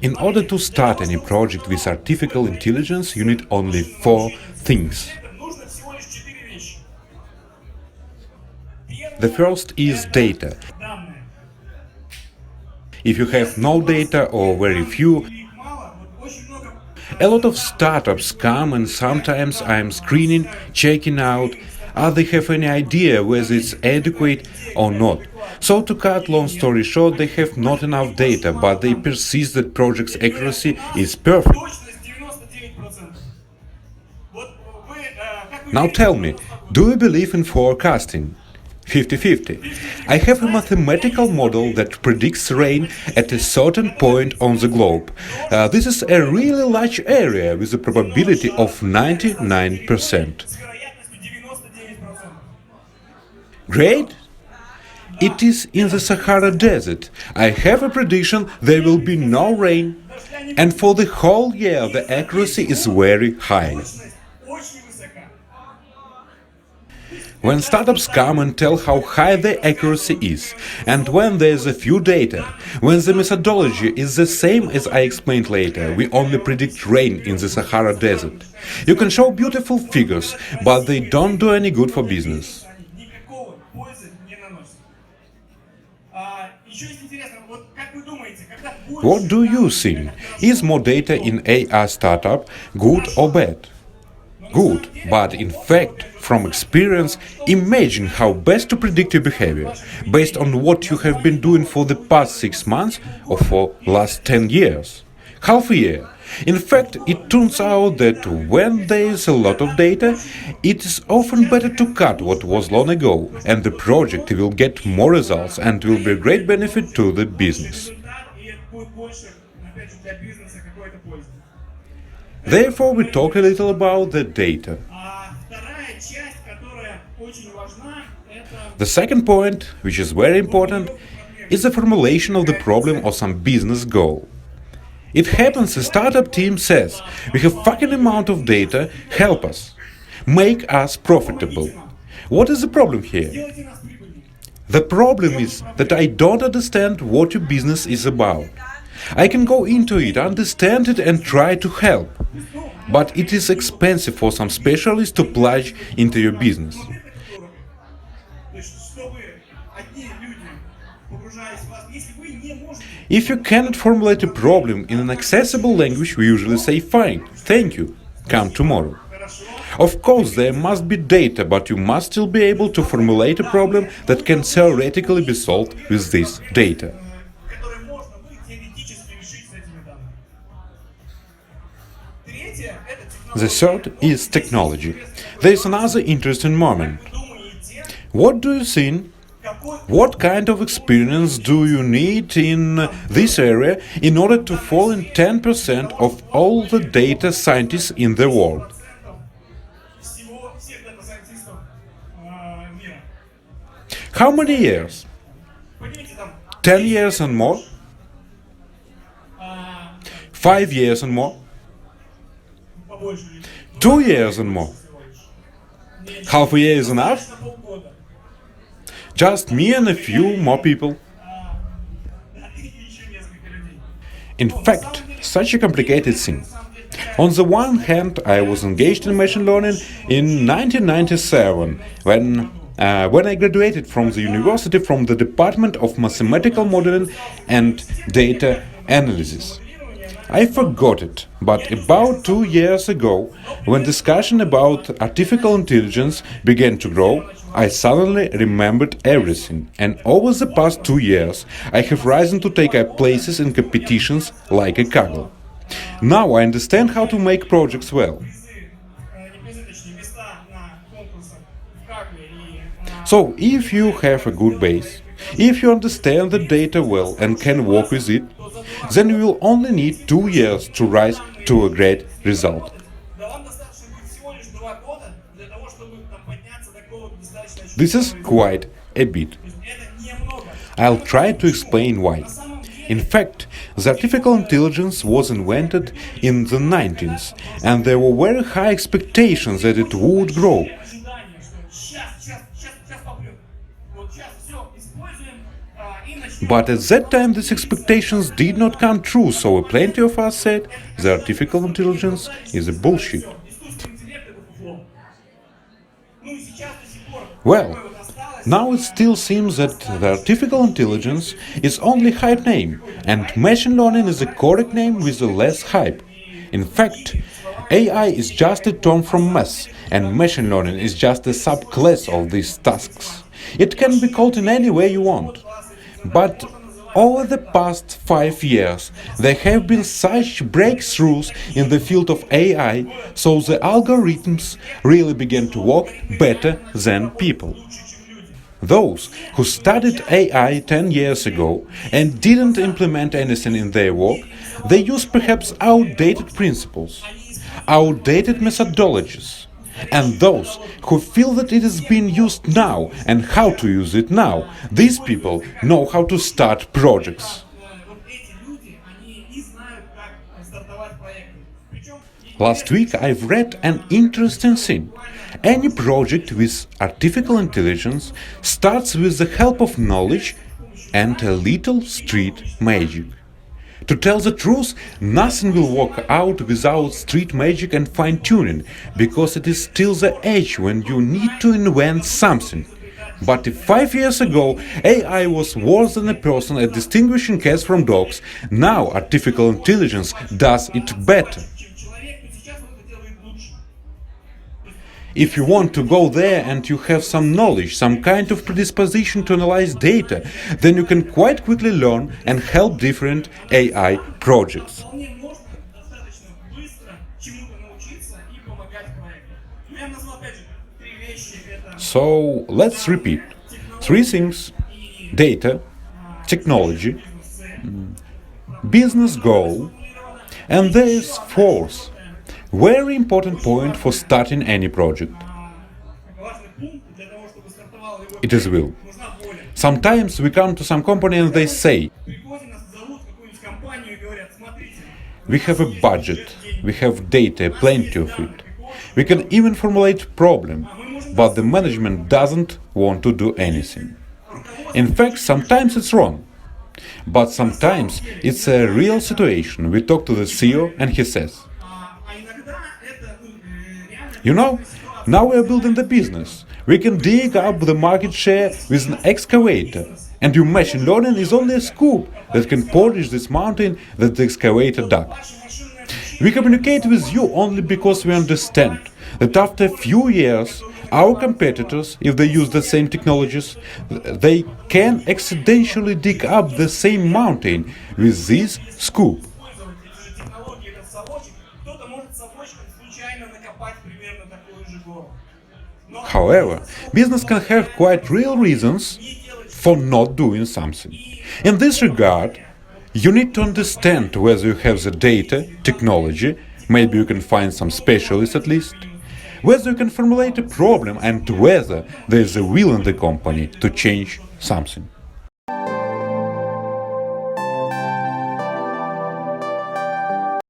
In order to start any project with artificial intelligence, you need only 4 things. The first is data. If you have no data or very few, a lot of startups come and sometimes I'm screening, checking out, they have any idea whether it's adequate or not. So to cut long story short, they have not enough data, but they persist that project's accuracy is perfect. Now tell me, do you believe in forecasting? 50-50. I have a mathematical model that predicts rain at a certain point on the globe. This is a really large area with a probability of 99%. Great? It is in the Sahara Desert. I have a prediction there will be no rain. And for the whole year the accuracy is very high. When startups come and tell how high the accuracy is, and when there's a few data, when the methodology is the same as I explained later, we only predict rain in the Sahara Desert. You can show beautiful figures, but they don't do any good for business. What do you think? Is more data in AI startup good or bad? Good, but in fact, from experience, imagine how best to predict your behavior, based on what you have been doing for the past 6 months or for last 10 years. Half a year. In fact, it turns out that when there is a lot of data, it is often better to cut what was long ago, and the project will get more results and will be a great benefit to the business. Therefore, we talk a little about the data. The second point, which is very important, is the formulation of the problem or some business goal. It happens a startup team says, we have fucking amount of data, help us, make us profitable. What is the problem here? The problem is that I don't understand what your business is about. I can go into it, understand it and try to help. But it is expensive for some specialists to plunge into your business. If you cannot formulate a problem in an accessible language, we usually say fine, thank you, come tomorrow. Of course, there must be data, but you must still be able to formulate a problem that can theoretically be solved with this data. The third is technology. There is another interesting moment. What do you think? What kind of experience do you need in this area in order to fall in 10% of all the data scientists in the world? How many years? 10 years and more? 5 years and more? 2 years and more? Half a year is enough? Just me and a few more people. In fact, such a complicated thing. On the one hand, I was engaged in machine learning in 1997, when I graduated from the university from the Department of Mathematical Modeling and Data Analysis. I forgot it, but about 2 years ago, when discussion about artificial intelligence began to grow, I suddenly remembered everything, and over the past 2 years I have risen to take up places in competitions like a Kaggle. Now I understand how to make projects well. So, if you have a good base, if you understand the data well and can work with it, then you will only need 2 years to rise to a great result. This is quite a bit. I'll try to explain why. In fact, the artificial intelligence was invented in the 90s, and there were very high expectations that it would grow. But at that time, these expectations did not come true, so plenty of us said the artificial intelligence is a bullshit. Well, now it still seems that the artificial intelligence is only hype name, and machine learning is a correct name with a less hype. In fact, AI is just a term from math, and machine learning is just a subclass of these tasks. It can be called in any way you want. But over the past 5 years, there have been such breakthroughs in the field of AI, so the algorithms really began to work better than people. Those who studied AI 10 years ago and didn't implement anything in their work, they use perhaps outdated principles, outdated methodologies. And those who feel that it is being used now and how to use it now, these people know how to start projects. Last week I've read an interesting thing. Any project with artificial intelligence starts with the help of knowledge and a little street magic. To tell the truth, nothing will work out without street magic and fine-tuning, because it is still the age when you need to invent something. But if 5 years ago AI was worse than a person at distinguishing cats from dogs, now artificial intelligence does it better. If you want to go there and you have some knowledge, some kind of predisposition to analyze data, then you can quite quickly learn and help different AI projects. So let's repeat. 3 things: data, technology, business goal, and there is 4th. Very important point for starting any project. It is will. Sometimes we come to some company and they say, we have a budget, we have data, plenty of it. We can even formulate problem, but the management doesn't want to do anything. In fact, sometimes it's wrong. But sometimes it's a real situation. We talk to the CEO and he says, you know, now we are building the business. We can dig up the market share with an excavator. And your machine learning is only a scoop that can polish this mountain that the excavator dug. We communicate with you only because we understand that after a few years, our competitors, if they use the same technologies, they can accidentally dig up the same mountain with this scoop. However, business can have quite real reasons for not doing something. In this regard, you need to understand whether you have the data, technology, maybe you can find some specialists at least, whether you can formulate a problem and whether there is a will in the company to change something.